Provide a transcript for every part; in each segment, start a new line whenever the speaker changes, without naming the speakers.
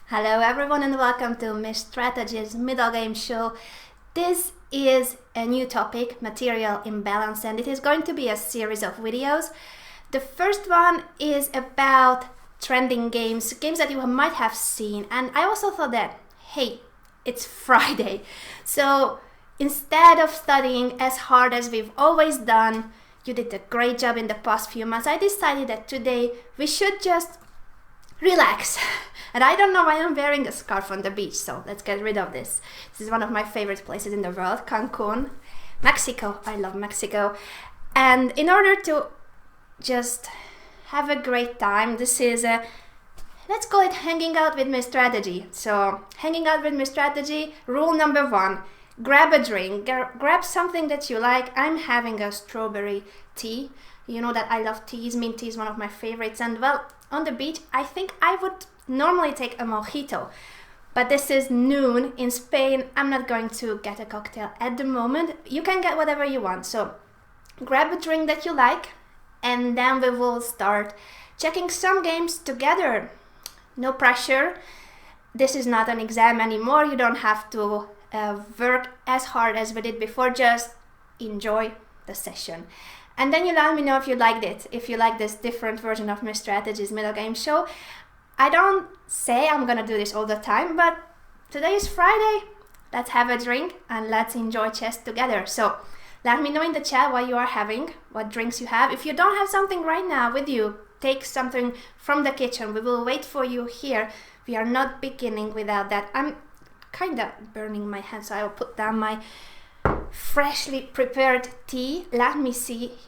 Hello everyone and welcome to Miss Strategy's Middle Game show. This is a new topic, material imbalance, and it is going to be a series of videos. The first one is about trending games that you might have seen, and I also thought that, hey, it's Friday. So instead of studying as hard as we've always done, you did a great job in the past few months, I decided that today we should just relax. And I don't know why I'm wearing a scarf on the beach, so let's get rid of this. This is one of my favorite places in the world, Cancun, Mexico. I love Mexico. And in order to just have a great time, this is let's call it hanging out with my strategy. So hanging out with my strategy, rule number 1, grab a drink, grab something that you like. I'm having a strawberry tea. You know that I love teas. Mint tea is one of my favorites. And well, on the beach, I think I would normally take a mojito, but this is noon in Spain. I'm not going to get a cocktail at the moment. You can get whatever you want. So grab a drink that you like, and then we will start checking some games together. No pressure. This is not an exam anymore. You don't have to work as hard as we did before. Just enjoy the session. And then you let me know if you liked it, if you like this different version of my Strategy's Middle Game show. I don't say I'm gonna do this all the time, but today is Friday. Let's have a drink and let's enjoy chess together. So let me know in the chat what you are having, what drinks you have. If you don't have something right now with you, take something from the kitchen. We will wait for you here. We are not beginning without that. I'm kind of burning my hands, so I will put down my freshly prepared tea. Let me see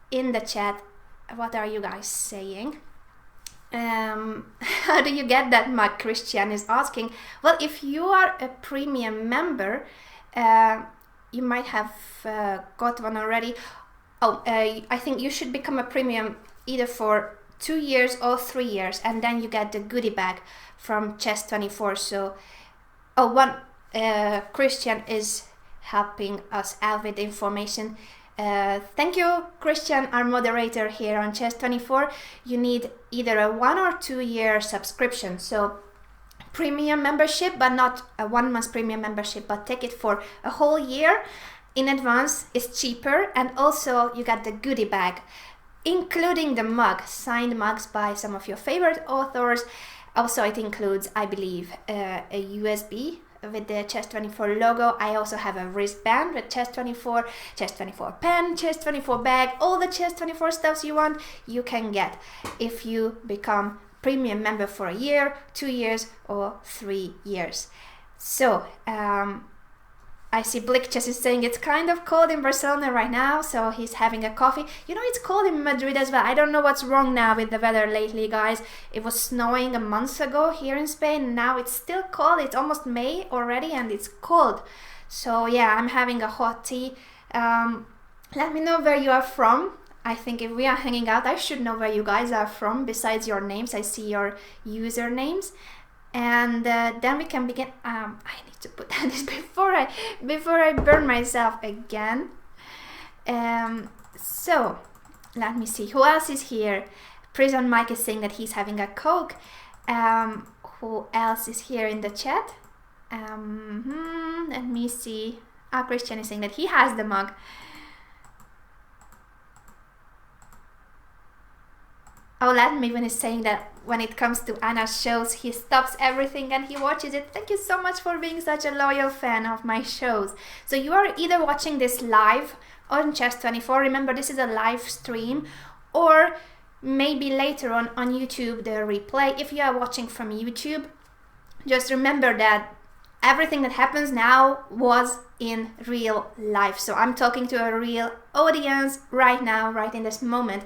in the chat, what are you guys saying? How do you get that mug? Christian is asking. Well, if you are a premium member, you might have got one already. I think you should become a premium either for 2 years or 3 years, and then you get the goodie bag from Chess24. So Christian is helping us out with information. Thank you, Christian, our moderator here on Chess24. You need either a 1 or 2 year subscription. So premium membership, but not a 1 month premium membership, but take it for a whole year in advance. It's cheaper, and also you got the goodie bag, including the mug, signed mugs by some of your favorite authors. Also, it includes, I believe, a USB with the Chess24 logo. I also have a wristband with Chess24, Chess24 pen, Chess24 bag, all the Chess24 stuffs you want, you can get if you become premium member for a year, 2 years, or 3 years. So, I see Blick Chess is saying it's kind of cold in Barcelona right now, so he's having a coffee. You know, it's cold in Madrid as well. I don't know what's wrong now with the weather lately, guys. It was snowing a month ago here in Spain. Now it's still cold. It's almost May already, and it's cold. So yeah, I'm having a hot tea. Let me know where you are from. I think if we are hanging out, I should know where you guys are from. Besides your names, I see your usernames. And then we can begin. I need to put this before I burn myself again. So let me see who else is here. Prison Mike is saying that he's having a Coke. Who else is here in the chat? Let me see. Christian is saying that he has the mug. Ledman is saying that when it comes to Anna's shows, he stops everything and he watches it. Thank you so much for being such a loyal fan of my shows. So you are either watching this live on Chess24, remember this is a live stream, or maybe later on YouTube, the replay. If you are watching from YouTube, just remember that everything that happens now was in real life. So I'm talking to a real audience right now, right in this moment.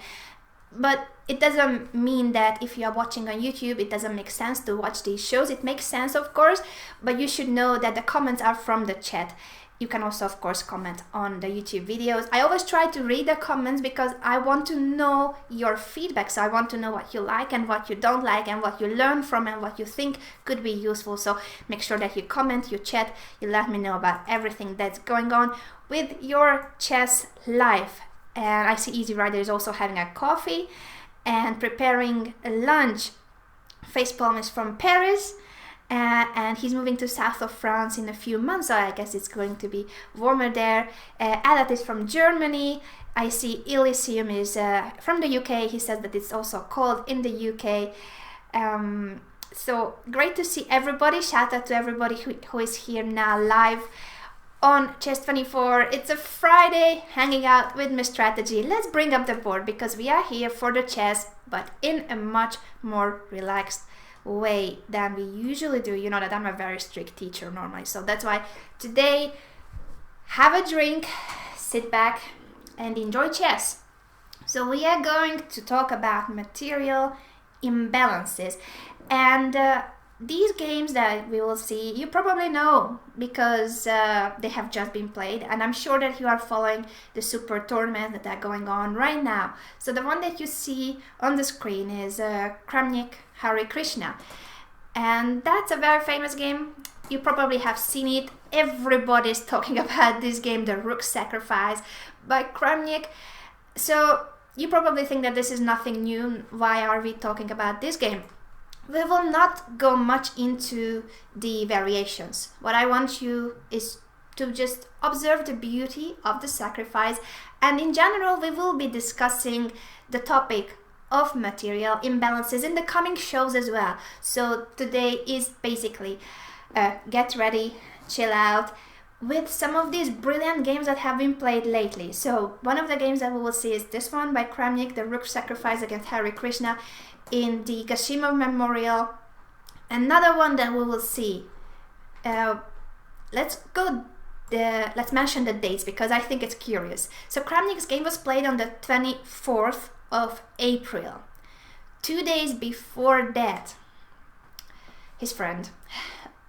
But it doesn't mean that if you are watching on YouTube, it doesn't make sense to watch these shows. It makes sense, of course, but you should know that the comments are from the chat. You can also, of course, comment on the YouTube videos. I always try to read the comments because I want to know your feedback. So I want to know what you like and what you don't like and what you learn from and what you think could be useful. So make sure that you comment, you chat, you let me know about everything that's going on with your chess life. And I see Easy Rider is also having a coffee and preparing a lunch. Facepalm is from Paris. and he's moving to south of France in a few months, so I guess it's going to be warmer there. Adat is from Germany. I see Elysium is from the UK. He says that it's also cold in the UK. So great to see everybody. Shout out to everybody who is here now live on Chess24. It's a Friday, hanging out with Miss Strategy. Let's bring up the board because we are here for the chess, but in a much more relaxed way than we usually do. You know that I'm a very strict teacher normally, so that's why today, have a drink, sit back and enjoy chess. So we are going to talk about material imbalances, and these games that we will see, you probably know because they have just been played, and I'm sure that you are following the super tournaments that are going on right now. So the one that you see on the screen is Kramnik Hare Krishna, and that's a very famous game. You probably have seen it. Everybody's talking about this game, the Rook Sacrifice by Kramnik. So you probably think that this is nothing new. Why are we talking about this game? We will not go much into the variations. What I want you is to just observe the beauty of the sacrifice, and in general we will be discussing the topic of material imbalances in the coming shows as well. So today is basically get ready, chill out with some of these brilliant games that have been played lately. So one of the games that we will see is this one by Kramnik, the Rook Sacrifice against Hare Krishna in the Kashimov Memorial. Another one that we will see, let's mention the dates because I think it's curious. So Kramnik's game was played on the 24th of April. 2 days before that, his friend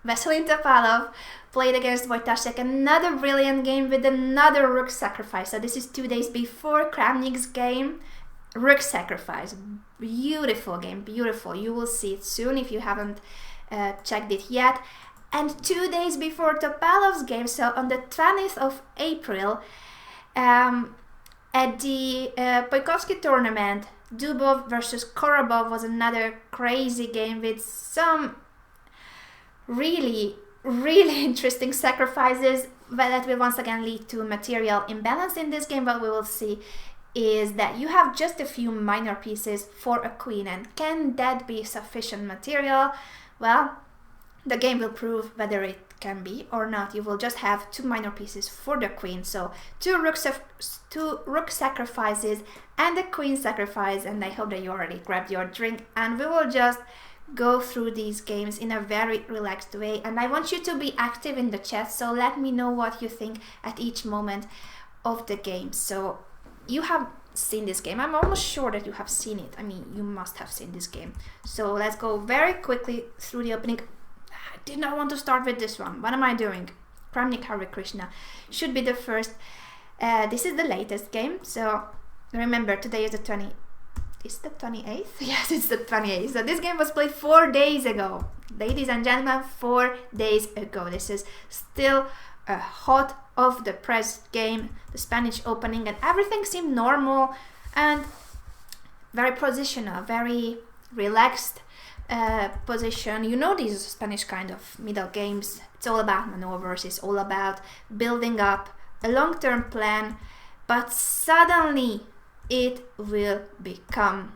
Vasily Topalov played against Wojtaszek, another brilliant game with another Rook Sacrifice. So this is 2 days before Kramnik's game, Rook Sacrifice. Beautiful game, beautiful. You will see it soon if you haven't checked it yet. And 2 days before Topalov's game, so on the 20th of April, at the Poikovsky tournament, Dubov versus Korobov was another crazy game with some really interesting sacrifices, but that will once again lead to material imbalance in this game. What we will see is that you have just a few minor pieces for a queen, and can that be sufficient material? Well, the game will prove whether it can be or not. You will just have 2 minor pieces for the queen, so 2 rook sacrifices and a queen sacrifice, and I hope that you already grabbed your drink, and we will just go through these games in a very relaxed way. And I want you to be active in the chat, so let me know what you think at each moment of the game. So you have seen this game. I'm almost sure that you have seen it. I mean, you must have seen this game. So let's go very quickly through the opening. I did not want to start with this one. What am I doing? Kramnik Hare Krishna should be the first. This is the latest game. So remember, today is the 28th? Yes, it's the 28th. So this game was played 4 days ago. Ladies and gentlemen, 4 days ago. This is still a hot off the press game, the Spanish opening, and everything seemed normal and very positional, very relaxed position. You know these Spanish kind of middle games. It's all about maneuvers, it's all about building up a long-term plan, but suddenly it will become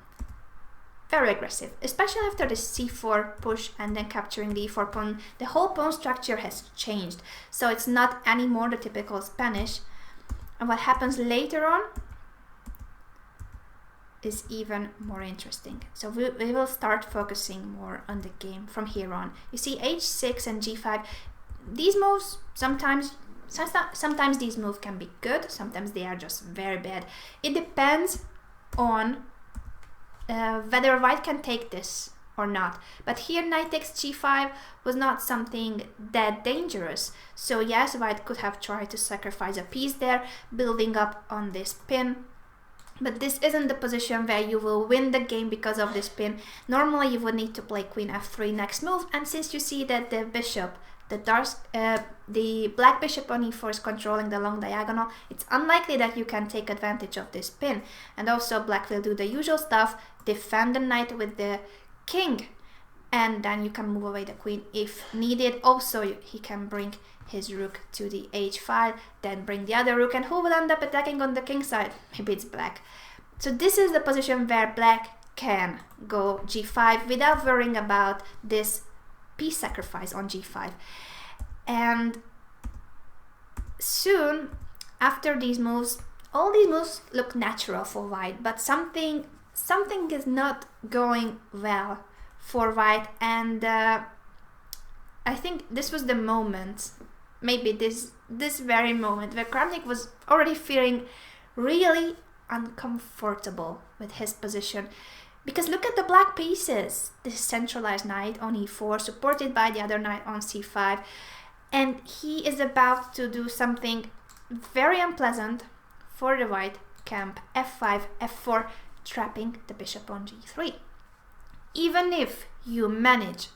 very aggressive, especially after the c4 push and then capturing the e4 pawn. The whole pawn structure has changed, so it's not anymore the typical Spanish, and what happens later on is even more interesting. So we will start focusing more on the game from here on. You see h6 and g5. These moves sometimes these moves can be good, sometimes they are just very bad. It depends on whether white can take this or not. But here knight takes g5 was not something that dangerous. So yes, white could have tried to sacrifice a piece there, building up on this pin. But this isn't the position where you will win the game because of this pin. Normally you would need to play queen f3 next move, and since you see that the bishop, the black bishop on e4 is controlling the long diagonal, it's unlikely that you can take advantage of this pin. And also black will do the usual stuff, defend the knight with the king. and then you can move away the queen if needed. Also, he can bring his rook to the h5, then bring the other rook, and who will end up attacking on the king side? Maybe it's black. So this is the position where black can go g5 without worrying about this piece sacrifice on g5. And soon after these moves, all these moves look natural for white, but something is not going well for white, and I think this was the moment, maybe this very moment, where Kramnik was already feeling really uncomfortable with his position. Because look at the black pieces. This centralized knight on e4, supported by the other knight on c5, and he is about to do something very unpleasant for the white camp. f5, f4, trapping the bishop on g3. Even if you manage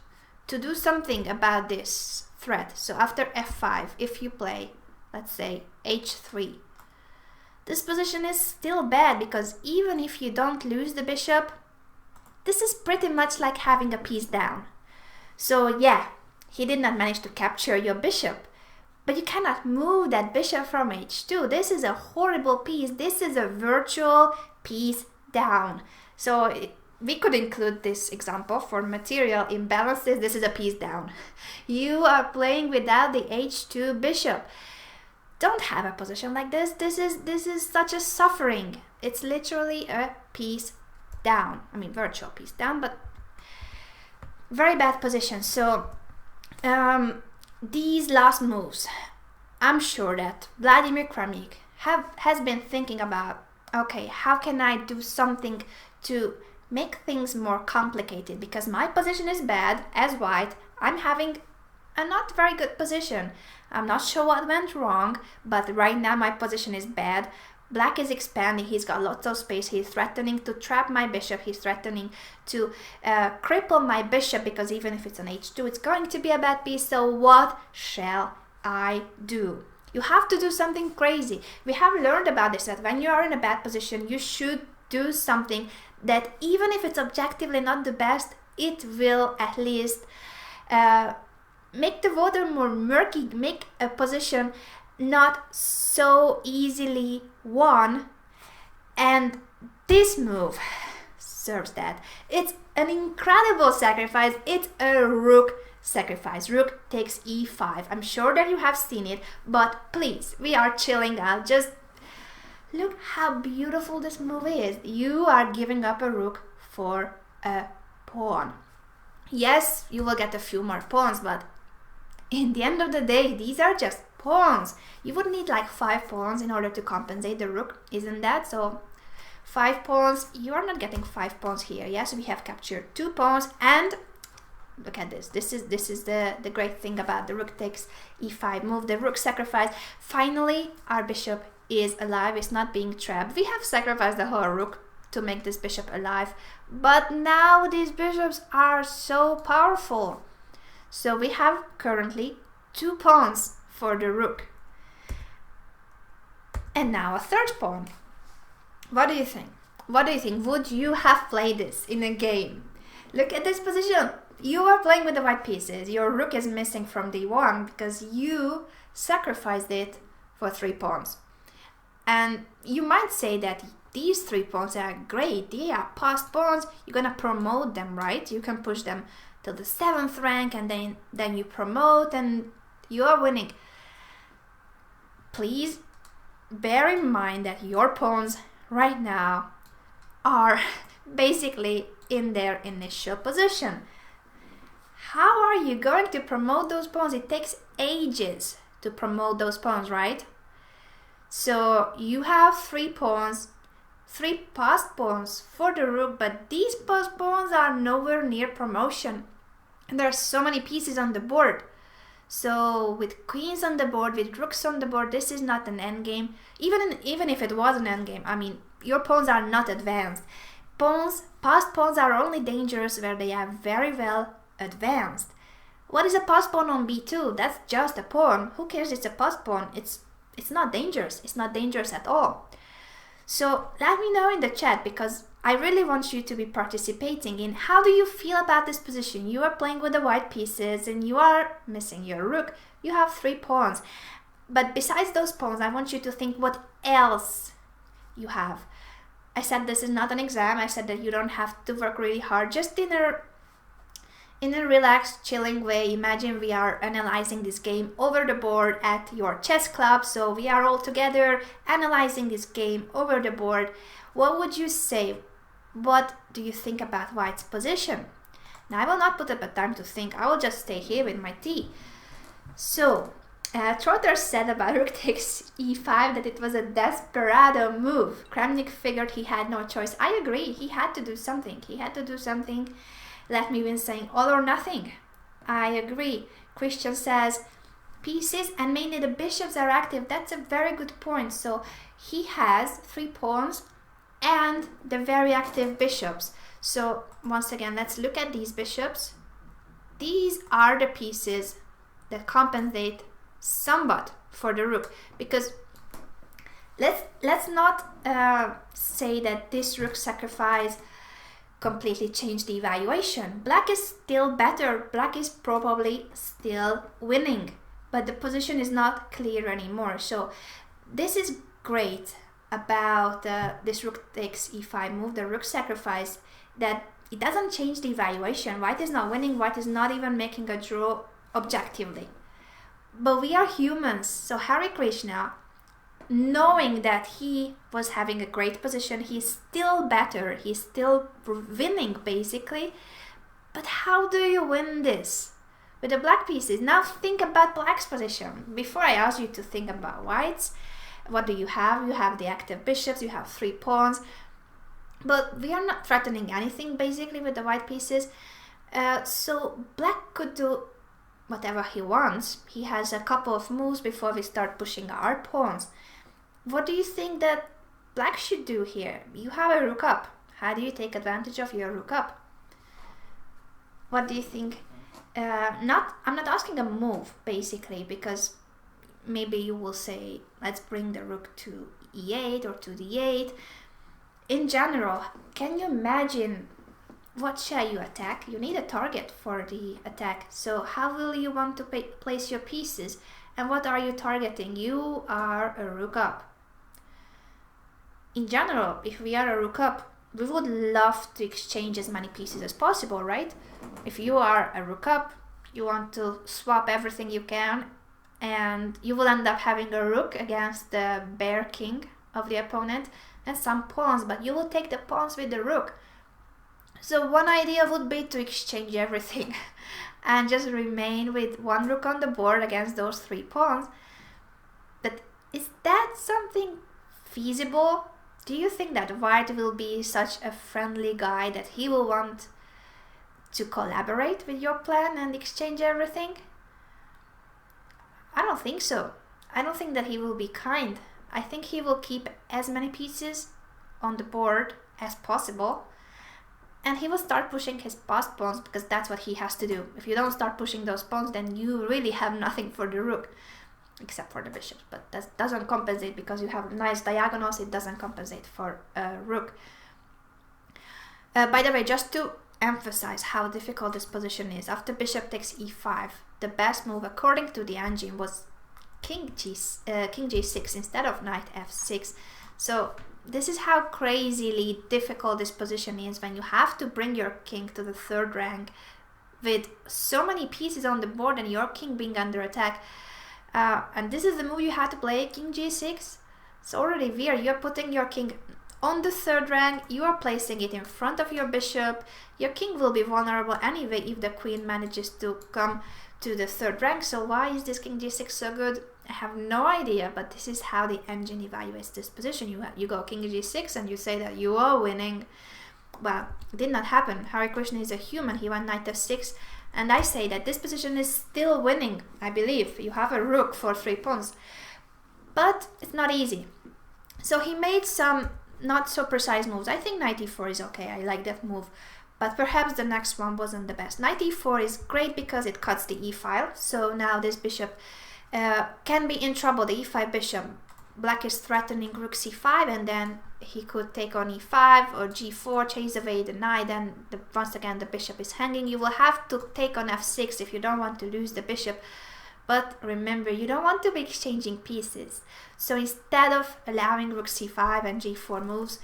to do something about this threat, so after f5, if you play, let's say, h3, this position is still bad, because even if you don't lose the bishop, this is pretty much like having a piece down. So yeah, he did not manage to capture your bishop, but you cannot move that bishop from h2. This is a horrible piece. This is a virtual piece down. So we could include this example for material imbalances. This is a piece down. You are playing without the h2 bishop. Don't have a position like this. This is such a suffering. It's literally a piece down. I mean, virtual piece down, but very bad position. So these last moves, I'm sure that Vladimir Kramnik has been thinking about, okay, how can I do something to make things more complicated, because my position is bad as white. I'm having a not very good position. I'm not sure what went wrong, but right now my position is bad. Black is expanding, he's got lots of space, he's threatening to trap my bishop, he's threatening to cripple my bishop, because even if it's an h2, it's going to be a bad piece. So what shall I do? You have to do something crazy. We have learned about this, that when you are in a bad position, you should do something that, even if it's objectively not the best, it will at least make the water more murky, make a position not so easily won. And this move serves that. It's an incredible sacrifice. It's a rook sacrifice. Rook takes e5. I'm sure that you have seen it, but please, we are chilling out. Just look how beautiful this move is. You are giving up a rook for a pawn. Yes, you will get a few more pawns, but in the end of the day, these are just pawns. You would need like 5 pawns in order to compensate the rook, isn't that? So 5 pawns, you are not getting 5 pawns here. Yes, we have captured 2 pawns, and look at this. This is the great thing about the rook takes e5 move, the rook sacrifice. Finally, our bishop is alive, it's not being trapped. We have sacrificed the whole rook to make this bishop alive, but now these bishops are so powerful. So we have currently 2 pawns for the rook. And now a 3rd pawn. What do you think? What do you think? Would you have played this in a game? Look at this position. You are playing with the white pieces. Your rook is missing from d1 because you sacrificed it for 3 pawns. And you might say that these 3 pawns are great. They are passed pawns. You're gonna promote them, right? You can push them till the 7th rank, and then you promote and you are winning. Please bear in mind that your pawns right now are basically in their initial position. How are you going to promote those pawns? It takes ages to promote those pawns, right? So you have 3 pawns, 3 passed pawns for the rook, but these passed pawns are nowhere near promotion. And there are so many pieces on the board. So with queens on the board, with rooks on the board, this is not an endgame. Even if it was an endgame, I mean, your pawns are not advanced. Passed pawns are only dangerous where they are very well advanced. What is a passed pawn on b2? That's just a pawn. Who cares? It's a passed pawn. It's not dangerous. It's not dangerous at all. So let me know in the chat, because I really want you to be participating in how do you feel about this position. You are playing with the white pieces and you are missing your rook. You have 3 pawns. But besides those pawns, I want you to think what else you have. I said this is not an exam. I said that you don't have to work really hard. Just in a relaxed, chilling way. Imagine we are analyzing this game over the board at your chess club. So we are all together analyzing this game over the board. What would you say? What do you think about white's position? Now I will not put up a time to think. I will just stay here with my tea. So Trotter said about rook takes e5 that it was a desperado move. Kramnik figured he had no choice. I agree. He had to do something. He had to do something. Let me win saying all or nothing. I agree. Christian says pieces and mainly the bishops are active. That's a very good point. So he has 3 pawns and the very active bishops. So once again, let's look at these bishops. These are the pieces that compensate somewhat for the rook, because let's not say that this rook sacrifice completely changed the evaluation. Black is still better. Black is probably still winning, but the position is not clear anymore. So this is great about this rook takes e5 move, the rook sacrifice, that it doesn't change the evaluation. White is not winning. White is not even making a draw objectively. But we are humans. So Hare Krishna, knowing that he was having a great position, he's still better. He's still winning basically. But how do you win this? With the black pieces. Now think about black's position. Before I ask you to think about white's, what do you have? You have the active bishops, you have 3 pawns. But we are not threatening anything basically with the white pieces. So black could do whatever he wants. He has a couple of moves before we start pushing our pawns. What do you think that black should do here? You have a rook up. How do you take advantage of your rook up? What do you think? I'm not asking a move basically, because maybe you will say let's bring the rook to e8 or to d8. In general, can you imagine what shall you attack? You need a target for the attack. So how will you want to place your pieces? And what are you targeting? You are a rook up. In general, if we are a rook up, we would love to exchange as many pieces as possible, right? If you are a rook up, you want to swap everything you can, and you will end up having a rook against the bare king of the opponent and some pawns, but you will take the pawns with the rook. So one idea would be to exchange everything and just remain with 1 rook on the board against those 3 pawns. But is that something feasible? Do you think that white will be such a friendly guy that he will want to collaborate with your plan and exchange everything? I don't think so. I don't think that he will be kind. I think he will keep as many pieces on the board as possible, and he will start pushing his passed pawns, because that's what he has to do. If you don't start pushing those pawns, then you really have nothing for the rook, except for the bishops. But that doesn't compensate, because you have nice diagonals. It doesn't compensate for a rook. By the way, just to emphasize how difficult this position is, after bishop takes e5, the best move according to the engine was king g6 instead of knight f6. So this is how crazily difficult this position is, when you have to bring your king to the 3rd rank with so many pieces on the board and your king being under attack. And this is the move you had to play, king g6. It's already weird. You're putting your king on the 3rd rank, you are placing it in front of your bishop. Your king will be vulnerable anyway if the queen manages to come to the 3rd rank. So why is this king g6 so good? I have no idea, but this is how the engine evaluates this position. You go king g6 and you say that you are winning. Well, it did not happen. Hare Krishna is a human. He went knight f6, and I say that this position is still winning. I believe you have a rook for 3 pawns, but it's not easy. So he made some not so precise moves. I think knight e4 is okay. I like that move, but perhaps the next one wasn't the best. Knight e4 is great because it cuts the e file. So now this bishop can be in trouble. The e5 bishop black is threatening rook c5, and then he could take on e5 or g4, chase away the knight, and once again the bishop is hanging. You will have to take on f6 if you don't want to lose the bishop. But remember, you don't want to be exchanging pieces. So instead of allowing rook c5 and g4 moves,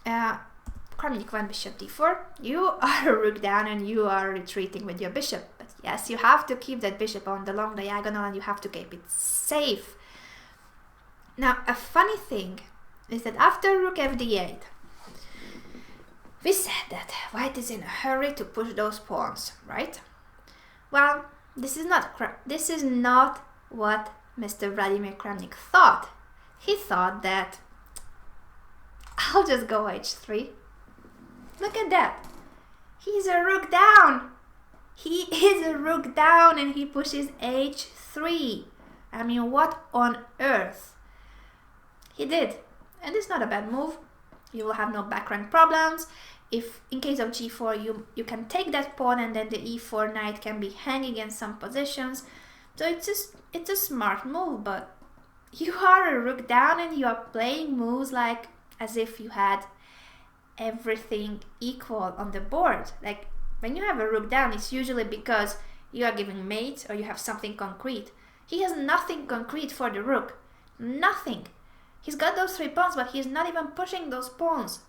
Kramnik went bishop d4. You are a rook down and you are retreating with your bishop. But yes, you have to keep that bishop on the long diagonal and you have to keep it safe. Now, a funny thing is that after rook fd8, we said that white is in a hurry to push those pawns, right? Well, this is not what Mr. Vladimir Kramnik thought. He thought that I'll just go h3. Look at that. He's a rook down. He is a rook down and he pushes h3. I mean, what on earth? He did. And it's not a bad move. You will have no back rank problems. If in case of g4 you can take that pawn and then the e4 knight can be hanging in some positions. So it's a smart move, but you are a rook down and you are playing moves like as if you had everything equal on the board. Like when you have a rook down, it's usually because you are giving mate or you have something concrete. He has nothing concrete for the rook. Nothing. He's got those 3 pawns, but he's not even pushing those pawns.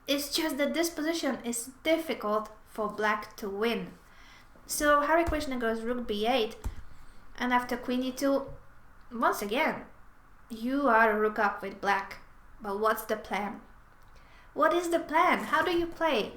It's just that this position is difficult for black to win. So Hare Krishna goes rook b8, and after queen d2, once again, you are a rook up with black. But what's the plan? What is the plan? How do you play?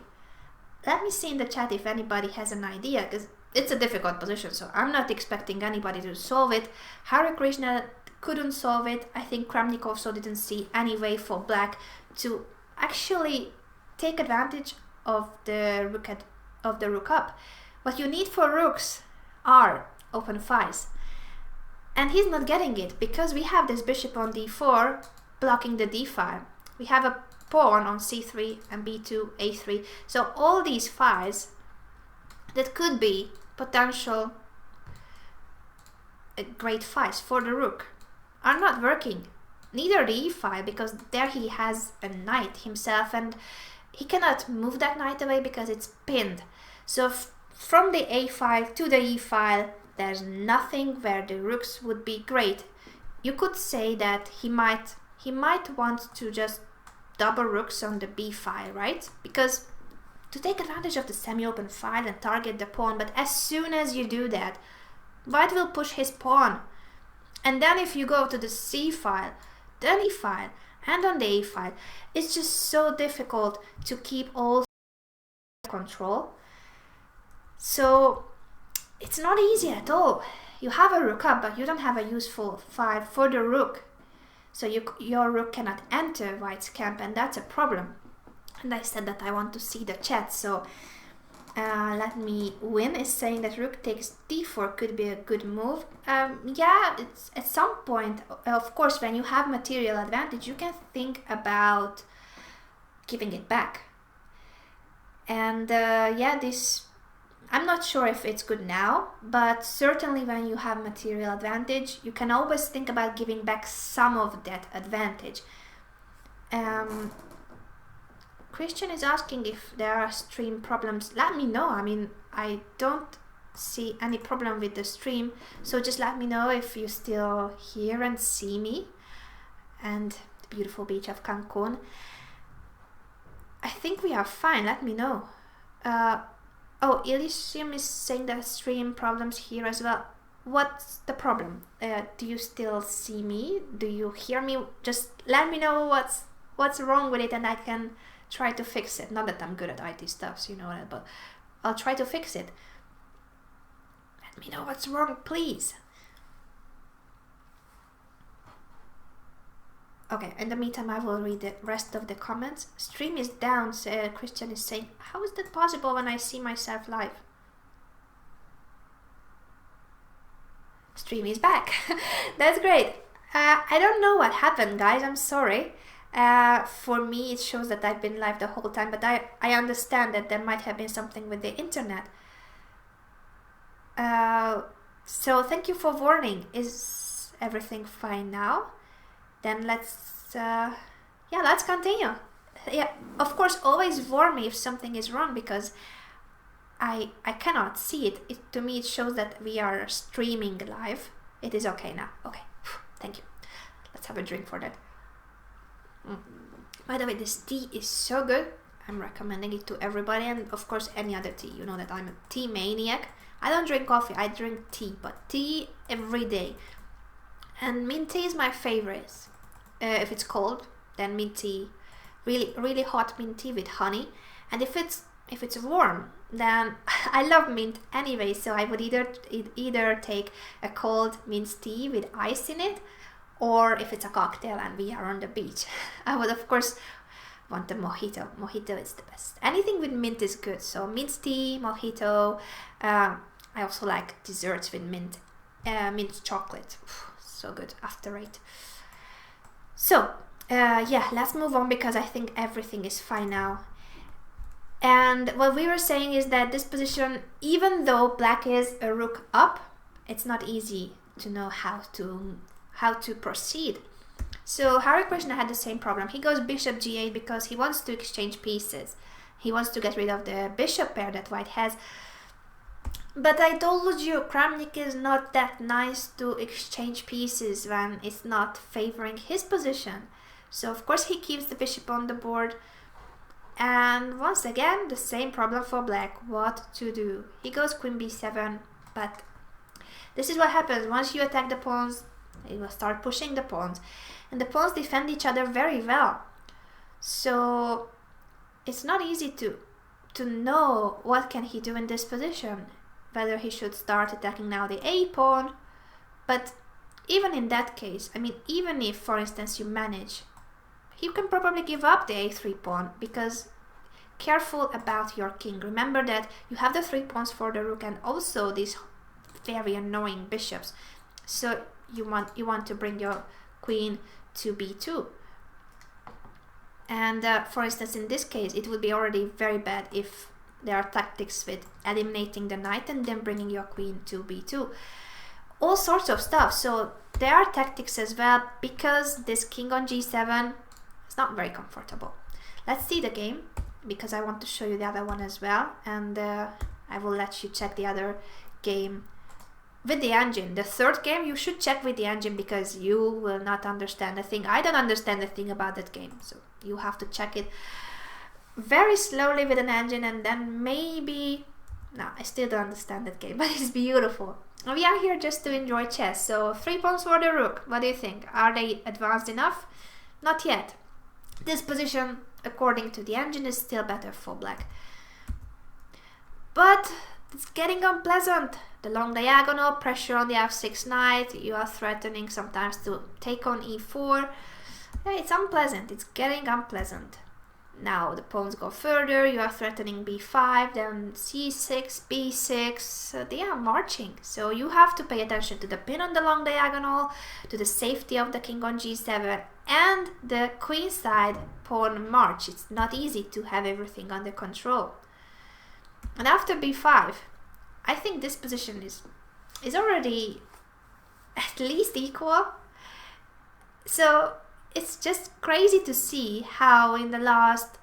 Let me see in the chat if anybody has an idea, because it's a difficult position, so I'm not expecting anybody to solve it. Hare Krishna couldn't solve it. I think Kramnik also didn't see any way for black to actually take advantage of the rook up. What you need for rooks are open files. And he's not getting it because we have this bishop on d4 blocking the d file. We have a pawn on c3 and b2, a3. So all these files that could be potential great files for the rook are not working. Neither the e file, because there he has a knight himself and he cannot move that knight away because it's pinned. So from the a file to the e file, there's nothing where the rooks would be great. You could say that he might want to just double rooks on the b file, right? Because to take advantage of the semi-open file and target the pawn, but as soon as you do that, white will push his pawn. And then if you go to the c file, then e file, and on the a file, it's just so difficult to keep all control. So it's not easy at all. You have a rook up, but you don't have a useful file for the rook. So your rook cannot enter white's camp, and that's a problem. And I said that I want to see the chat, so let me win is saying that rook takes d4 could be a good move. Yeah, it's at some point, of course, when you have material advantage, you can think about giving it back. And yeah, this, I'm not sure if it's good now, but certainly when you have material advantage, you can always think about giving back some of that advantage. Christian is asking if there are stream problems. Let me know. I mean, I don't see any problem with the stream, so just let me know if you still hear and see me and the beautiful beach of Cancun. I think we are fine. Let me know. Oh, Elysium is saying that stream problems here as well. What's the problem? Do you still see me? Do you hear me? Just let me know what's wrong with it and I can try to fix it. Not that I'm good at IT stuff, so you know that, but I'll try to fix it. Let me know what's wrong, please. Okay, in the meantime, I will read the rest of the comments. Stream is down, Christian is saying. How is that possible when I see myself live? Stream is back. That's great. I don't know what happened, guys. I'm sorry. For me, it shows that I've been live the whole time, but I understand that there might have been something with the internet. So thank you for warning. Is everything fine now? then let's continue. Yeah, of course, always warn me if something is wrong, because I cannot see it. To me it shows that we are streaming live. It is okay now. Okay, thank you. Let's have a drink for that. By the way, this tea is so good. I'm recommending it to everybody, and of course any other tea. You know that I'm a tea maniac. I don't drink coffee, I drink tea, but tea every day. And mint tea is my favorite. If it's cold, then mint tea, really hot mint tea with honey. And if it's warm, then I love mint anyway, so I would either take a cold mint tea with ice in it, or if it's a cocktail and we are on the beach, I would of course want a mojito. Mojito is the best. Anything with mint is good, so mint tea, mojito. I also like desserts with mint chocolate. So good after it. So yeah, let's move on, because I think everything is fine now. And what we were saying is that this position, even though black is a rook up, it's not easy to know how to proceed. So Hare Krishna had the same problem. He goes bishop g8 because he wants to exchange pieces. He wants to get rid of the bishop pair that white has. But I told you, Kramnik is not that nice to exchange pieces when it's not favoring his position. So of course he keeps the bishop on the board. And once again, the same problem for black. What to do? He goes queen b7, but this is what happens. Once you attack the pawns, he will start pushing the pawns. And the pawns defend each other very well. So it's not easy to know what can he do in this position. Whether he should start attacking now the a pawn. But even in that case, I mean, even if, for instance, you manage, you can probably give up the a3 pawn, because careful about your king. Remember that you have the 3 pawns for the rook and also these very annoying bishops. So you want to bring your queen to b2. And for instance, in this case, it would be already very bad if there are tactics with eliminating the knight and then bringing your queen to b2. All sorts of stuff. So there are tactics as well, because this king on g7 is not very comfortable. Let's see the game, because I want to show you the other one as well, and I will let you check the other game with the engine. The third game you should check with the engine, because you will not understand a thing. I don't understand a thing about that game, so you have to check it very slowly with an engine, and then maybe... No, I still don't understand that game, but it's beautiful. We are here just to enjoy chess. So 3 pawns for the rook. What do you think? Are they advanced enough? Not yet. This position, according to the engine, is still better for black. But it's getting unpleasant. The long diagonal, pressure on the f6 knight. You are threatening sometimes to take on e4. Yeah, it's unpleasant. It's getting unpleasant. Now the pawns go further. You are threatening b5, then c6, b6. They are marching. So you have to pay attention to the pin on the long diagonal, to the safety of the king on g7, and the queen side pawn march. It's not easy to have everything under control. And after b5, I think this position is already at least equal. So it's just crazy to see how in the last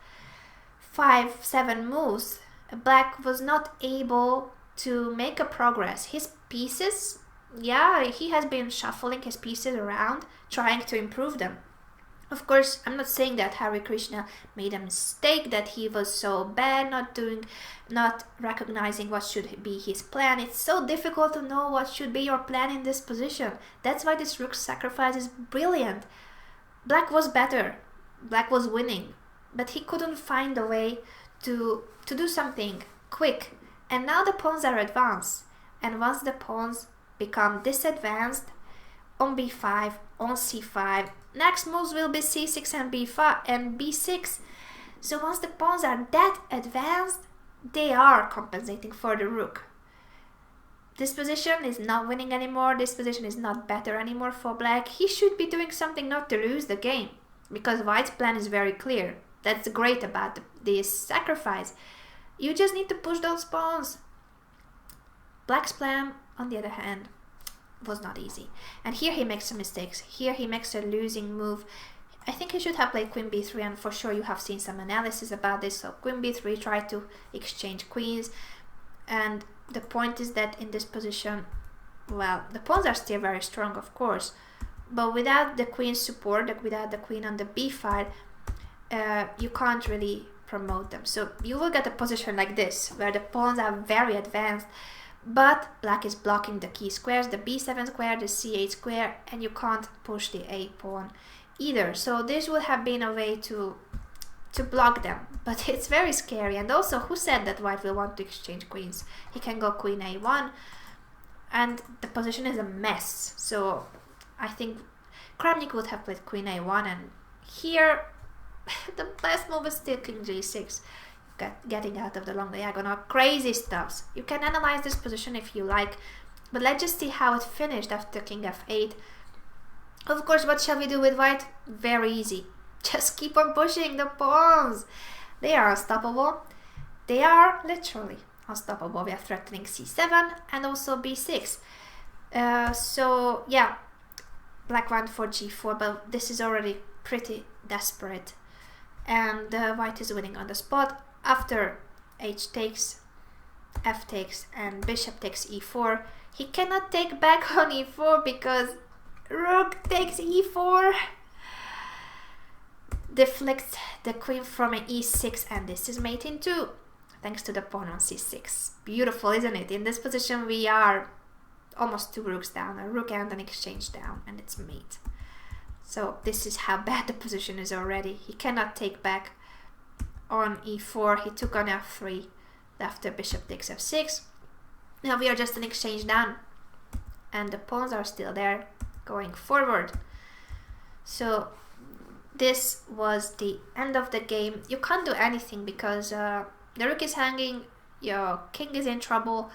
5-7 moves black was not able to make a progress. His pieces, yeah, he has been shuffling his pieces around, trying to improve them. Of course, I'm not saying that Hare Krishna made a mistake, that he was so bad, not recognizing what should be his plan. It's so difficult to know what should be your plan in this position. That's why this rook sacrifice is brilliant. Black was better, black was winning, but he couldn't find a way to do something quick. And now the pawns are advanced, and once the pawns become disadvanced on b5, on c5, next moves will be c6 and b5 and b6. So once the pawns are that advanced, they are compensating for the rook. This position is not winning anymore. This position is not better anymore for black. He should be doing something not to lose the game, because white's plan is very clear. That's great about this sacrifice. You just need to push those pawns. Black's plan, on the other hand, was not easy. And here he makes some mistakes. Here he makes a losing move. I think he should have played queen b3, and for sure you have seen some analysis about this. So queen b3, try to exchange queens, and the point is that in this position, well, the pawns are still very strong, of course, but without the queen support, without the queen on the b file, you can't really promote them. So you will get a position like this, where the pawns are very advanced, but black is blocking the key squares, the b7 square, the c8 square, and you can't push the a pawn either. So this would have been a way to block them, but it's very scary. And also, who said that white will want to exchange queens? He can go queen a1, and the position is a mess. So I think Kramnik would have played queen a1, and here the best move is still king g6, getting out of the long diagonal. Crazy stuffs. You can analyze this position if you like, but let's just see how it finished after king f8. Of course, what shall we do with white? Very easy. Just keep on pushing the pawns. They are unstoppable. They are literally unstoppable. We are threatening c7 and also b6. So yeah, black went for g4, but this is already pretty desperate. And white is winning on the spot. After h takes, f takes, and bishop takes e4, he cannot take back on e4 because rook takes e4. Deflects the queen from an e6, and this is mate in 2, thanks to the pawn on c6. Beautiful, isn't it? In this position we are almost 2 rooks down, a rook and an exchange down, and it's mate. So this is how bad the position is already. He cannot take back on e4. He took on f3 after bishop takes f6. Now we are just an exchange down, and the pawns are still there going forward. So this was the end of the game. You can't do anything because the rook is hanging, your king is in trouble,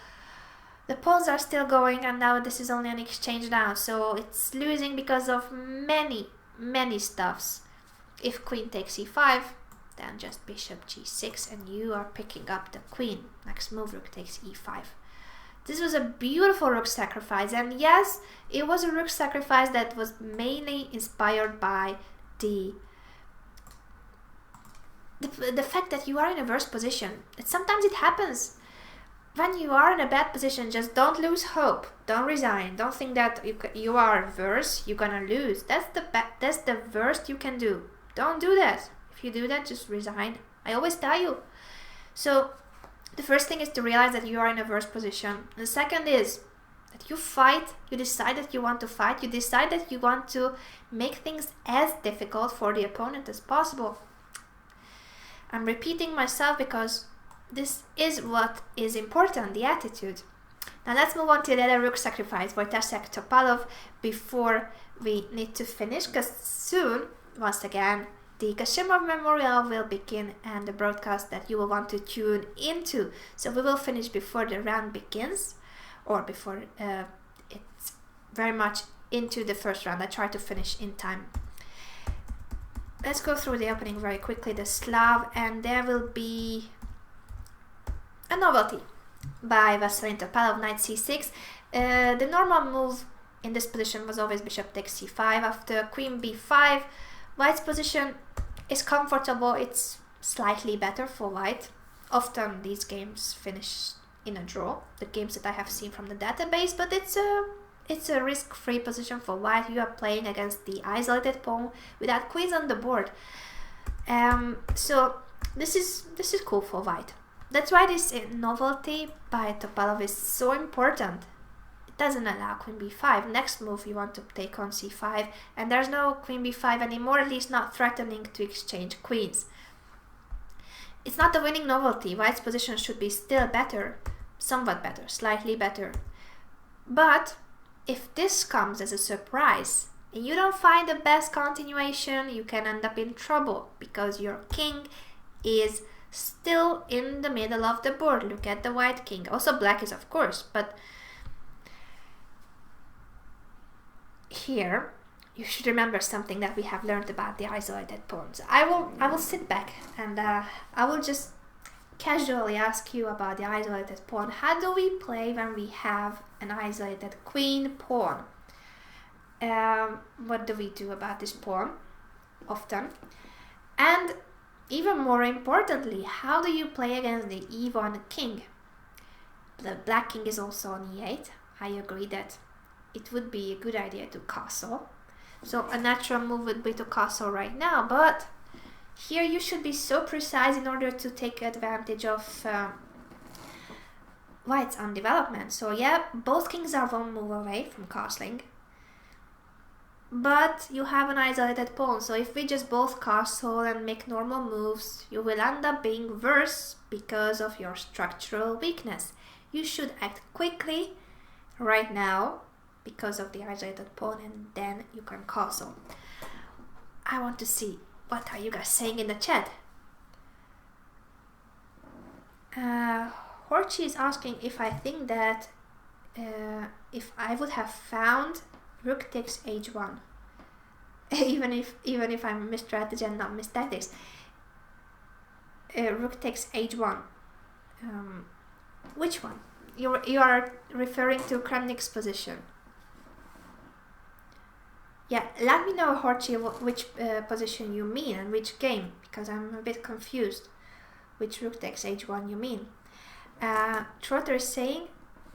the pawns are still going, and now this is only an exchange down. So it's losing because of many stuffs. If queen takes e5, then just bishop g6 and you are picking up the queen. Next move, rook takes e5. This was a beautiful rook sacrifice, and yes, it was a rook sacrifice that was mainly inspired by the fact that you are in a worse position. Sometimes it happens. When you are in a bad position, just don't lose hope. Don't resign. Don't think that you are worse, you're gonna lose. That's the worst you can do. Don't do that. If you do that, just resign. I always tell you. So the first thing is to realize that you are in a worse position. The second is that you fight. You decide that you want to fight. You decide that you want to make things as difficult for the opponent as possible. I'm repeating myself because this is what is important, the attitude. Now let's move on to the other rook sacrifice, Wojciech Topalov, before we need to finish, because soon, once again, the Kashimov Memorial will begin and the broadcast that you will want to tune into. So we will finish before the round begins, or before it's very much into the first round. I try to finish in time. Let's go through the opening very quickly, the Slav, and there will be a novelty by Vasilin Topalov, knight c6. The normal move in this position was always bishop takes c5. After queen b5, white's position is comfortable. It's slightly better for white. Often these games finish in a draw, the games that I have seen from the database, but it's a risk-free position for white. You are playing against the isolated pawn without queens on the board. So this is cool for white. That's why this novelty by Topalov is so important. It doesn't allow queen b5. Next move you want to take on c5, and there's no queen b5 anymore, at least not threatening to exchange queens. It's not a winning novelty. White's position should be still better, somewhat better, slightly better. But if this comes as a surprise and you don't find the best continuation, you can end up in trouble because your king is still in the middle of the board. Look at the white king. Also black is, of course, but here you should remember something that we have learned about the isolated pawns. I will sit back and I will just casually ask you about the isolated pawn. How do we play when we have an isolated queen pawn? What do we do about this pawn often? And even more importantly, how do you play against the e1 king? The black king is also on e8. I agree that it would be a good idea to castle. So a natural move would be to castle right now, but here you should be so precise in order to take advantage of white's on development. So yeah, both kings are one move away from castling, but you have an isolated pawn. So if we just both castle and make normal moves, you will end up being worse because of your structural weakness. You should act quickly right now because of the isolated pawn, and then you can castle. I want to see what are you guys saying in the chat. Horchi is asking if I think that if I would have found rook takes h1, even if I'm mis-strategy and not mis-tactics. Rook takes h1. Which one? You are referring to Kramnik's position. Yeah, let me know, Horchi, which position you mean and which game, because I'm a bit confused which rook takes h1 you mean. Trotter is saying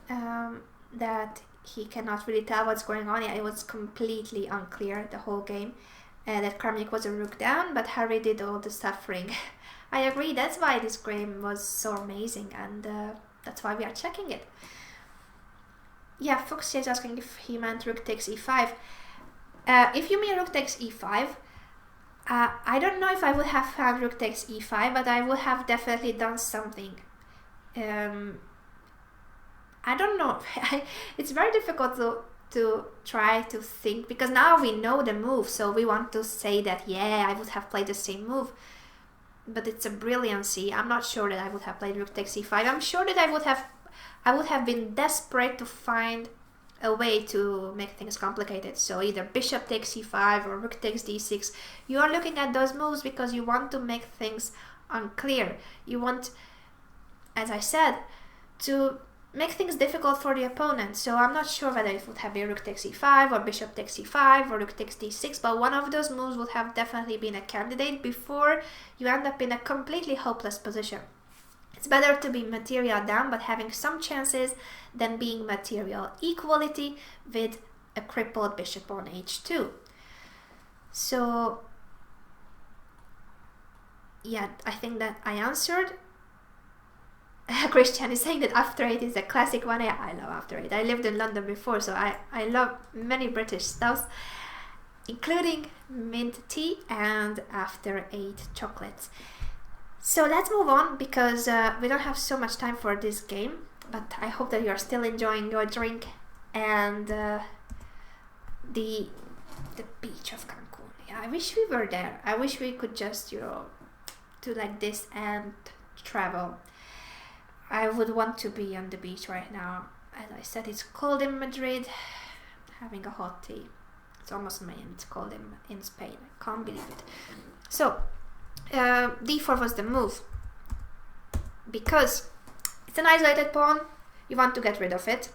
that he cannot really tell what's going on. Yeah, it was completely unclear the whole game. That Kramnik was a rook down, but Harry did all the suffering. I agree, that's why this game was so amazing, and that's why we are checking it. Yeah, Foxy is asking if he meant rook takes e5. If you mean rook takes e5, I don't know if I would have found rook takes e5, but I would have definitely done something. I don't know. It's very difficult to try to think, because now we know the move, so we want to say that, yeah, I would have played the same move. But it's a brilliancy. I'm not sure that I would have played rook takes e5. I'm sure that I would have been desperate to find a way to make things complicated. So either bishop takes e5 or rook takes d6. You are looking at those moves because you want to make things unclear. You want, as I said, to make things difficult for the opponent. So I'm not sure whether it would have been rook takes e5 or bishop takes e5 or rook takes d6, but one of those moves would have definitely been a candidate before you end up in a completely hopeless position. It's better to be material down but having some chances than being material equality with a crippled bishop on h2. So yeah, I think that I answered. Christian is saying that After 8 is a classic one. Yeah, I love After 8. I lived in London before, so I love many British stuffs, including mint tea and After 8 chocolates. So let's move on, because we don't have so much time for this game, but I hope that you are still enjoying your drink and the beach of Cancun. Yeah, I wish we were there. I wish we could just, do like this and travel. I would want to be on the beach right now. As I said, it's cold in Madrid. Having a hot tea. It's almost May and it's cold in Spain. I can't believe it. So, d4 was the move. Because it's an isolated pawn, you want to get rid of it.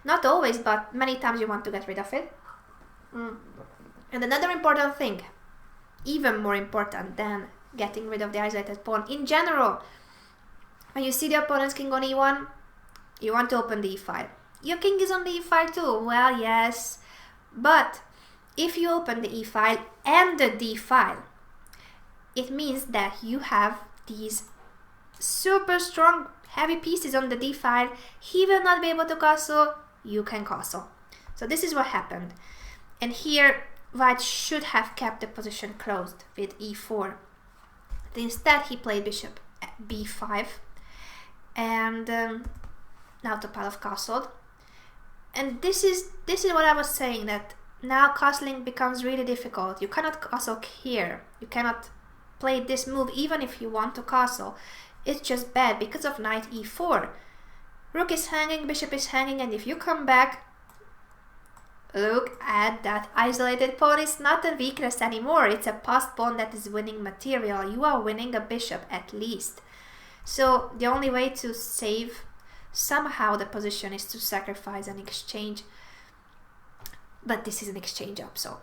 Not always, but many times you want to get rid of it. And another important thing, even more important than getting rid of the isolated pawn in general, when you see the opponent's king on e1, you want to open the e-file. Your king is on the e-file too. Well, yes. But if you open the e-file and the d-file, it means that you have these super strong, heavy pieces on the d-file. He will not be able to castle. You can castle. So this is what happened. And here, white should have kept the position closed with e4. Instead, he played bishop at b5. And now Topalov castled, and this is what I was saying, that now castling becomes really difficult. You cannot castle here. You cannot play this move even if you want to castle. It's just bad because of knight e4. Rook is hanging, bishop is hanging, and if you come back, look at that isolated pawn. It's not a weakness anymore. It's a passed pawn that is winning material. You are winning a bishop at least. So the only way to save somehow the position is to sacrifice an exchange. But this is an exchange up, so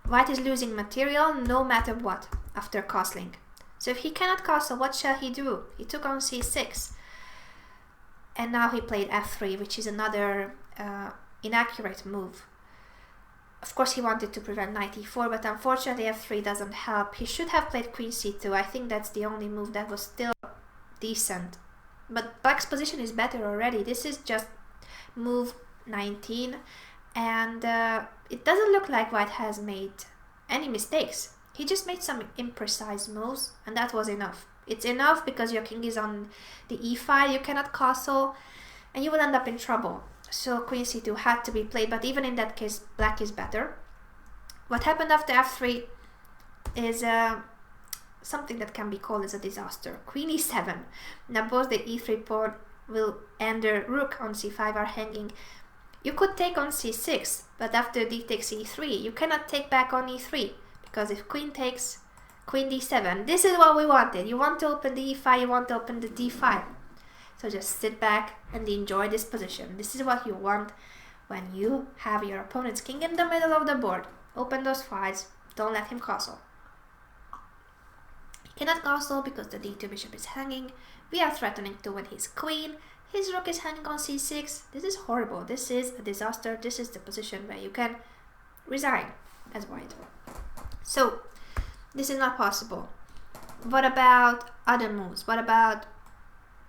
white is losing material no matter what after castling. So if he cannot castle, what shall he do? He took on c6. And now he played f3, which is another inaccurate move. Of course he wanted to prevent knight e4, but unfortunately f3 doesn't help. He should have played queen c2. I think that's the only move that was still decent. But black's position is better already. This is just move 19. And it doesn't look like white has made any mistakes. He just made some imprecise moves, and that was enough. It's enough because your king is on the e file, you cannot castle, and you will end up in trouble. So queen c2 had to be played, but even in that case, black is better. What happened after f3 is something that can be called as a disaster. Queen e7. Now both the e3 pawn will and the rook on c5 are hanging. You could take on c6, but after d takes e3, you cannot take back on e3, because if queen takes, queen d7, this is what we wanted. You want to open the e5, you want to open the d5. So just sit back and enjoy this position. This is what you want when you have your opponent's king in the middle of the board. Open those files, don't let him castle. He cannot castle because the d2 bishop is hanging. We are threatening to win his queen. His rook is hanging on c6. This is horrible. This is a disaster. This is the position where you can resign as white. So, this is not possible. What about other moves? What about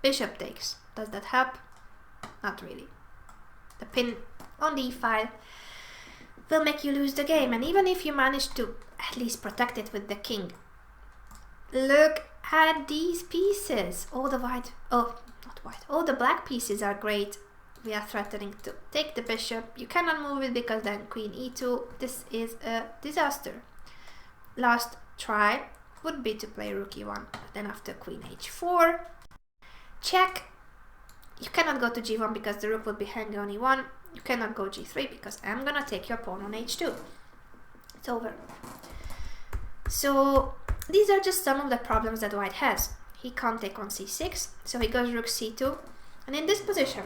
bishop takes? Does that help? Not really. The pin on the e-file will make you lose the game. And even if you manage to at least protect it with the king, look at these pieces. All the white... Oh, not white. All the black pieces are great. We are threatening to take the bishop. You cannot move it because then queen e2. This is a disaster. Last try would be to play rook e1. Then after queen h4. Check. You cannot go to g1 because the rook would be hanging on e1. You cannot go g3 because I'm gonna take your pawn on h2. It's over. So these are just some of the problems that white has. He can't take on c6, so he goes rook c2, and in this position,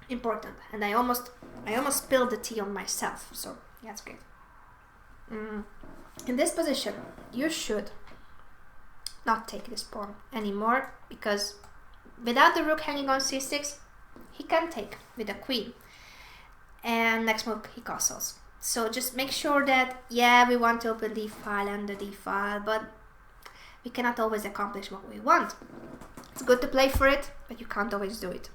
important, and I almost spilled the tea on myself, so yeah, that's great. In this position, you should not take this pawn anymore, because without the rook hanging on c6, he can take with the queen, and next move he castles. So just make sure that, yeah, we want to open d file and the d file, but we cannot always accomplish what we want. It's good to play for it, but you can't always do it.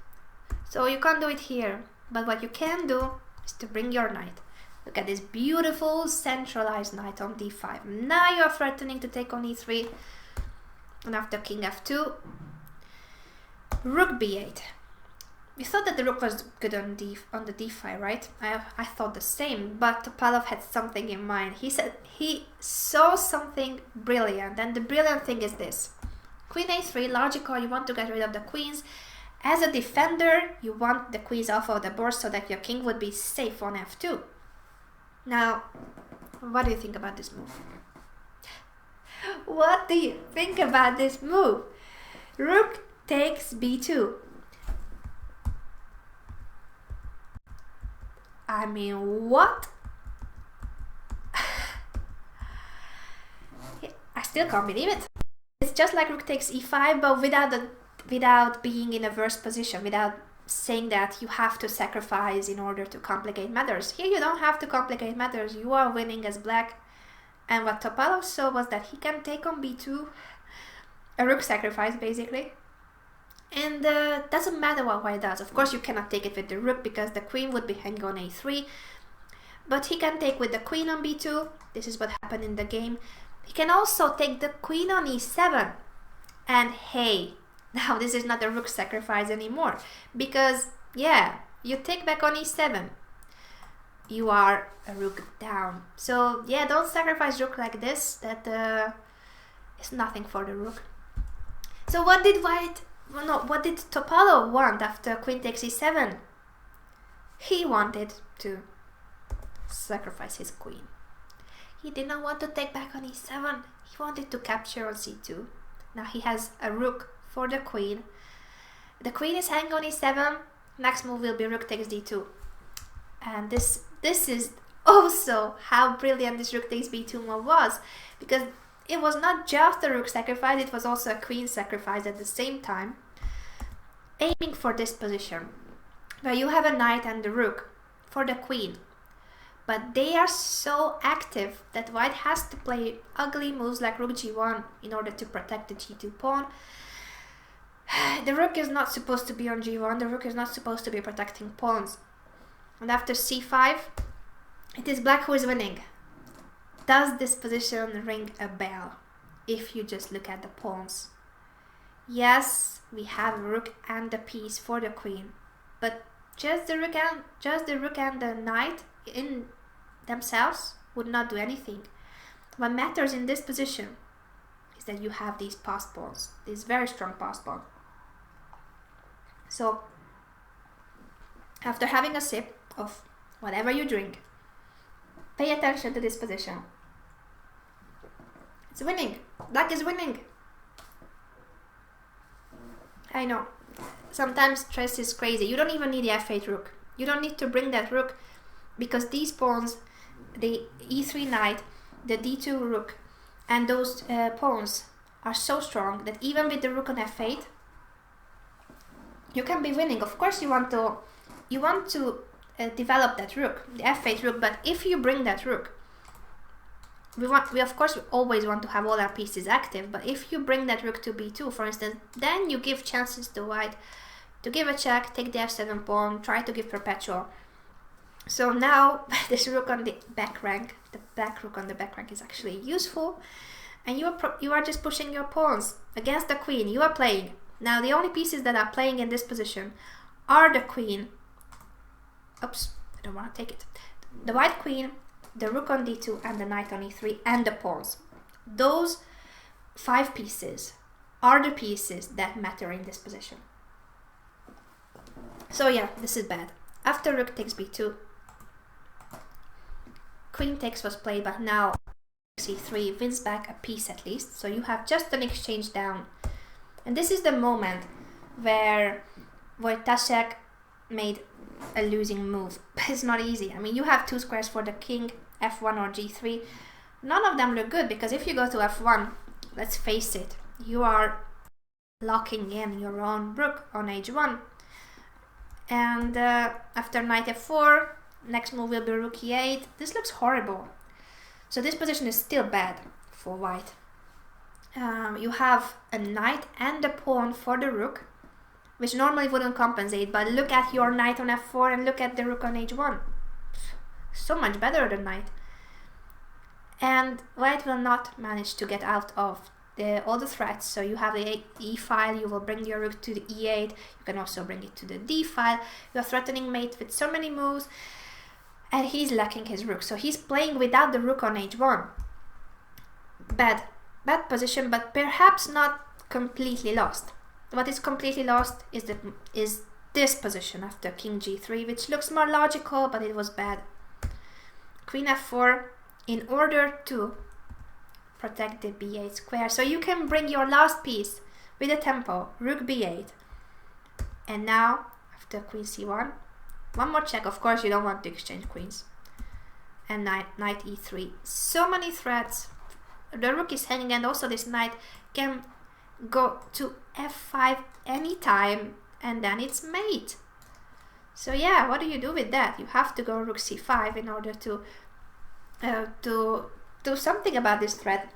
So you can't do it here, but what you can do is to bring your knight. Look at this beautiful centralized knight on d5. Now you're threatening to take on e3, and after king f2, rook b8. You thought that the rook was good on the d5, right? I thought the same, but Topalov had something in mind. He said he saw something brilliant, and the brilliant thing is this. Queen a3, logical, you want to get rid of the queens. As a defender, you want the queens off of the board so that your king would be safe on f2. Now, what do you think about this move? What do you think about this move? Rook takes b2. I mean, what? I still can't believe it. It's just like rook takes e5, but without being in a worse position, without saying that you have to sacrifice in order to complicate matters. Here you don't have to complicate matters. You are winning as black. And what Topalov saw was that he can take on b2, a rook sacrifice basically. And doesn't matter what white does. Of course you cannot take it with the rook because the queen would be hanging on a3. But he can take with the queen on b2. This is what happened in the game. He can also take the queen on e7. And hey, now this is not a rook sacrifice anymore. Because, yeah, you take back on e7. You are a rook down. So, yeah, don't sacrifice rook like this. That is nothing for the rook. So what did white... Well, no, what did Topalov want after queen takes e7? He wanted to sacrifice his queen. He did not want to take back on e7. He wanted to capture on c2. Now he has a rook for the queen. The queen is hanging on e7. Next move will be rook takes d2. And this is also how brilliant this rook takes b2 move was, because it was not just a rook sacrifice, it was also a queen sacrifice at the same time, aiming for this position where you have a knight and the rook for the queen. But they are so active that white has to play ugly moves like rook g1 in order to protect the g2 pawn. The rook is not supposed to be on g1, the rook is not supposed to be protecting pawns. And after c5, it is black who is winning. Does this position ring a bell if you just look at the pawns? Yes, we have a rook and a piece for the queen, but just the rook and the knight in themselves would not do anything. What matters in this position is that you have these passed pawns, these very strong passed pawns. So after having a sip of whatever you drink, pay attention to this position. It's winning. Black is winning. I know. Sometimes chess is crazy. You don't even need the f8 rook. You don't need to bring that rook, because these pawns, the e3 knight, the d2 rook, and those pawns are so strong that even with the rook on f8, you can be winning. Of course, you want to develop that rook, the f8 rook. But if you bring that rook, we of course always want to have all our pieces active. But if you bring that rook to b2, for instance, then you give chances to white to give a check, take the f7 pawn, try to give perpetual. So now this rook on the back rank, the black rook on the back rank, is actually useful, and you are just pushing your pawns against the queen. You are playing. Now the only pieces that are playing in this position are the queen. Oops, I don't want to take it. The white queen, the rook on d2, and the knight on e3, and the pawns. Those 5 pieces are the pieces that matter in this position. So yeah, this is bad. After rook takes b2, queen takes was played, but now c3 wins back a piece at least. So you have just an exchange down. And this is the moment where Wojtaszek made a losing move. It's not easy. I mean, you have 2 squares for the king, f1 or g3. None of them look good, because if you go to f1, let's face it, you are locking in your own rook on h1. And after knight f4, next move will be rook e8. This looks horrible. So this position is still bad for white. You have a knight and a pawn for the rook, which normally wouldn't compensate, but look at your knight on f4 and look at the rook on h1. So much better than knight. And white will not manage to get out of all the threats. So you have the e file, you will bring your rook to the e8, you can also bring it to the d file. You are threatening mate with so many moves, and he's lacking his rook. So he's playing without the rook on h1. Bad position, but perhaps not completely lost. What is completely lost is this position after king g3, which looks more logical, but it was bad. Queen f4 in order to protect the b8 square. So you can bring your last piece with a tempo, rook b8. And now, after queen c1, one more check. Of course, you don't want to exchange queens. And knight e3. So many threats. The rook is hanging, and also this knight can go to f5 anytime, and then it's mate. So yeah, what do you do with that? You have to go rook c5 in order to do something about this threat.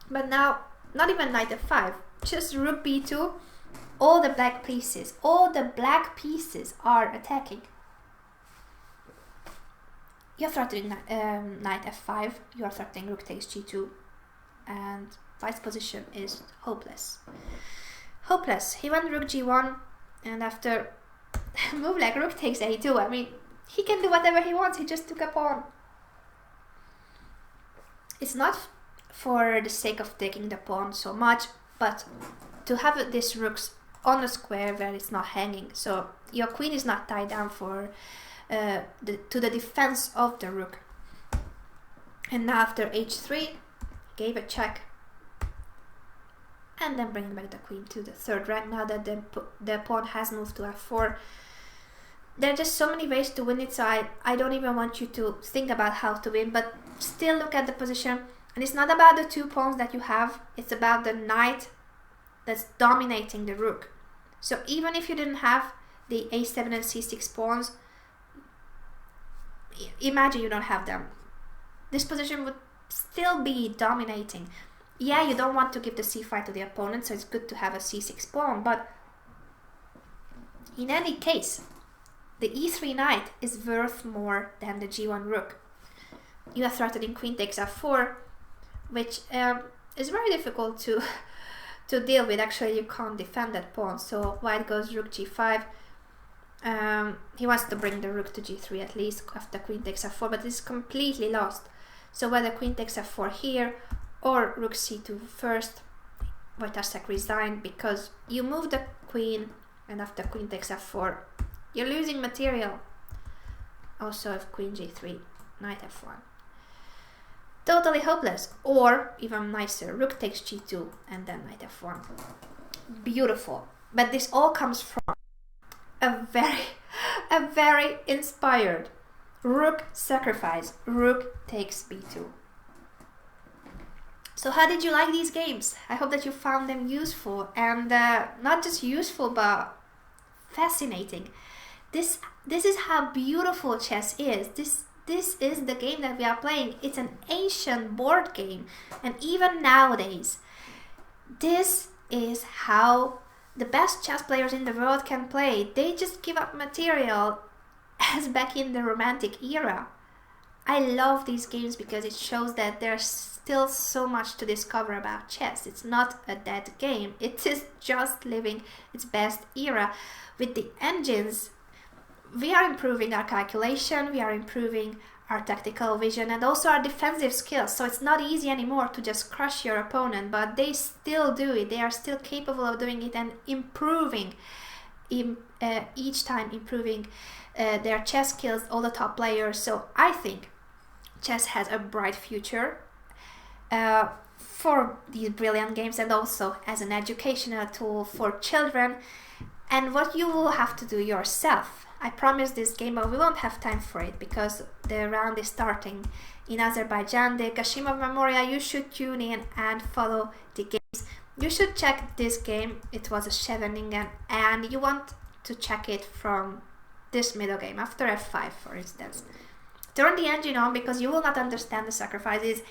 But now, not even knight f5, just rook b2. All the black pieces are attacking. You're threatening knight f5, you're threatening rook takes g2, and white's position is hopeless. Hopeless. He went rook g1, and after a move like rook takes a2, I mean, he can do whatever he wants, he just took a pawn. It's not for the sake of taking the pawn so much, but to have this rooks on a square where it's not hanging, so your queen is not tied down for to the defense of the rook. And now after h3, gave a check. and then bring back the queen to the third rank now that the pawn has moved to f4. There are just so many ways to win it, so I don't even want you to think about how to win, but still look at the position. And it's not about the 2 pawns that you have, it's about the knight that's dominating the rook. So even if you didn't have the a7 and c6 pawns, imagine you don't have them. This position would still be dominating. Yeah, you don't want to give the c5 to the opponent, so it's good to have a c6 pawn, but in any case, the e3 knight is worth more than the g1 rook. You are threatening queen takes f4, which is very difficult to deal with. Actually, you can't defend that pawn, so white goes rook g5. He wants to bring the rook to g3 at least after queen takes f4, but it's completely lost. So whether queen takes f4 here or rook c2 first, white has to resign because you move the queen, and after queen takes f4, you're losing material. Also, if queen g3, knight f1. Totally hopeless. Or even nicer, rook takes g2 and then knight f1. Beautiful. But this all comes from a very inspired rook sacrifice. Rook takes b2. So how did you like these games? I hope that you found them useful, and not just useful but fascinating. This is how beautiful chess is. This is the game that we are playing. It's an ancient board game, and even nowadays, this is how the best chess players in the world can play. They just give up material as back in the Romantic era. I love these games because it shows that there's still so much to discover about chess. It's not a dead game. It is just living its best era. With the engines, we are improving our calculation, we are improving our tactical vision, and also our defensive skills. So it's not easy anymore to just crush your opponent, but they still do it. They are still capable of doing it and improving, each time improving their chess skills, all the top players. So I think chess has a bright future for these brilliant games, and also as an educational tool for children. And what you will have to do yourself, I promise this game, but we won't have time for it because the round is starting in Azerbaijan, the Kashimov Memorial. You should tune in and follow the games. You should check this game. It was a Scheveningen, and you want to check it from this middle game after f5, for instance. Turn the engine on because you will not understand the sacrifices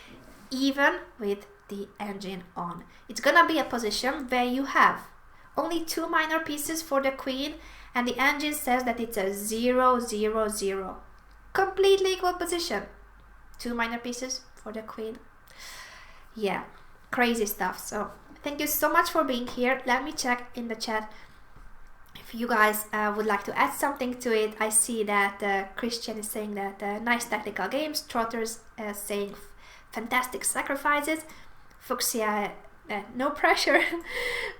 even with the engine on. It's gonna be a position where you have only 2 minor pieces for the queen, and the engine says that it's a 0-0-0. Completely equal position. 2 minor pieces for the queen. Yeah, crazy stuff. So thank you so much for being here. Let me check in the chat if you guys would like to add something to it. I see that Christian is saying that nice tactical games. Trotter's saying fantastic sacrifices. Fuchsia, no pressure.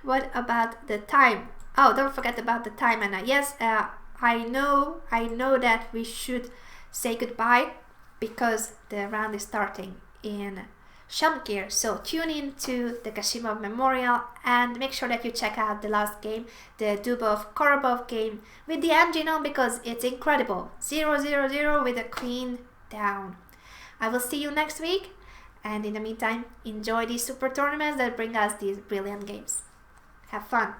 What about the time? Oh, don't forget about the time, Anna. Yes, I know that we should say goodbye because the round is starting in Shamkir. So tune in to the Kashimov Memorial and make sure that you check out the last game, the Dubov-Korobov game with the engine on because it's incredible. 0-0-0 with a queen down. I will see you next week, and in the meantime, enjoy these super tournaments that bring us these brilliant games. Have fun!